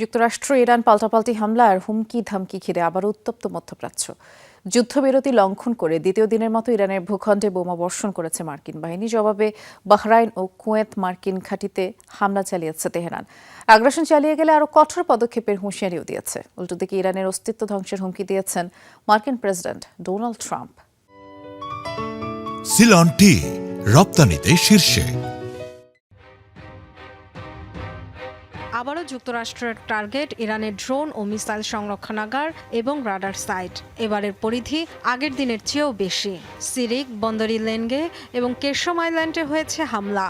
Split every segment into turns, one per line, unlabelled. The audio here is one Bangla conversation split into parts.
যুক্তরাষ্ট্র ইরান পাল্টাপাল্টি হামলা আর হুমকি ধামকি ঘিরে আবারও উত্তপ্ত মধ্যপ্রাচ্য। যুদ্ধবিরতি লঙ্ঘন করে দ্বিতীয় দিনের মতো ইরানের ভূখণ্ডে বোমা বর্ষণ করেছে মার্কিন বাহিনী। জবাবে বাহরাইন ও কুয়েত মার্কিন ঘাঁটিতে হামলা চালিয়েছে তেহরান। আগ্রাসন চালিয়ে গেলে আরও কঠোর পদক্ষেপের হুঁশিয়ারিও দিয়েছে। উল্টো দিকে ইরানের অস্তিত্ব ধ্বংসের হুমকি দিয়েছেন মার্কিন প্রেসিডেন্ট ডোনাল্ড ট্রাম্প।
সিলন টি রপ্তানিতে শীর্ষে।
আবারও যুক্তরাষ্ট্রের টার্গেট ইরানের ড্রোন ও মিসাইল সংরক্ষণাগার এবং রাডার সাইট। এবারের পরিধি আগের দিনের চেয়েও বেশি। সিরিক, বন্দরি লেনগে এবং কেশম আইল্যান্ডে হয়েছে হামলা।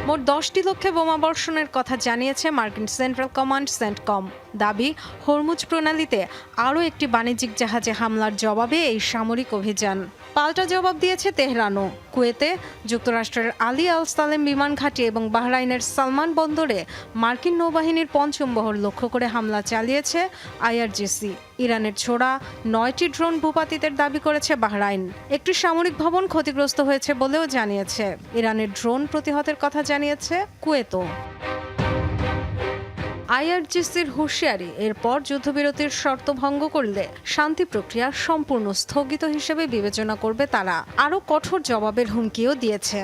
মোট 10টি লক্ষ্যে বোমাবর্ষণের কথা জানিয়েছে মার্কিন সেন্ট্রাল কমান্ড সেন্টকম। দাবি, হরমুজ প্রণালীতে আরও একটি বাণিজ্যিক জাহাজে হামলার জবাবে এই সামরিক অভিযান। পাল্টা জবাব দিয়েছে তেহরানও। কুয়েতে যুক্তরাষ্ট্রের আলী আল সালেম বিমান ঘাঁটি এবং বাহরাইনের সালমান বন্দরে মার্কিন নৌবাহিনীর পঞ্চম বহর লক্ষ্য করে হামলা চালিয়েছে আইআরজিসি। ইরানের ছোড়া 9টি ড্রোন ভূপাতিতের দাবি করেছে বাহরাইন। একটি সামরিক ভবন ক্ষতিগ্রস্ত হয়েছে বলেও জানিয়েছে। ইরানের ড্রোন প্রতিহতের কথা জানিয়েছে কুয়েতও। আইআরজিসির হুঁশিয়ারি, এরপর যুদ্ধবিরতির শর্ত ভঙ্গ করলে শান্তি প্রক্রিয়া সম্পূর্ণ স্থগিত হিসেবে বিবেচনা করবে তারা। আরও কঠোর জবাবের হুমকিও দিয়েছে।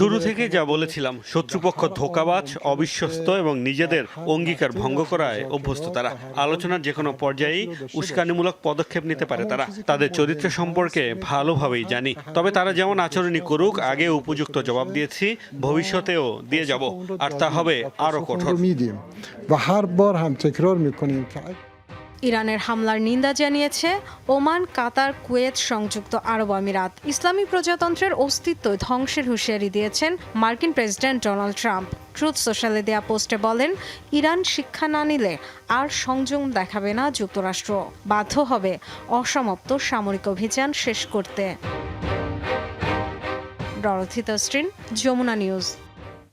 শুরু থেকে যা বলেছিলাম, শত্রুপক্ষ ধোঁকাবাজ, অবিশ্বস্ত এবং নিজেদের অঙ্গীকার ভঙ্গ করায় অভ্যস্ত তারা। আলোচনার যে কোনো পর্যায়েই উস্কানিমূলক পদক্ষেপ নিতে পারে তারা। তাদের চরিত্র সম্পর্কে ভালোভাবেই জানি। তবে তারা যেমন আচরণই করুক, আগে উপযুক্ত জবাব দিয়েছি, ভবিষ্যতেও দিয়ে যাব, আর তা হবে আরও কঠোর।
ইরানের হামলার নিন্দা জানিয়েছে ওমান, কাতার, কুয়েত, সংযুক্ত আরব আমিরাত। ইসলামী প্রজাতন্ত্রের অস্তিত্ব ধ্বংসের হুঁশিয়ারি দিয়েছেন মার্কিন প্রেসিডেন্ট ডোনাল্ড ট্রাম্প। ট্রুথ সোশ্যালে দেয়া পোস্টে বলেন, ইরান শিক্ষা না নিলে আর সংযম দেখাবে না যুক্তরাষ্ট্র। বাধ্য হবে অসমাপ্ত সামরিক অভিযান শেষ করতে। ডরথি তাসরিন, যমুনা নিউজ।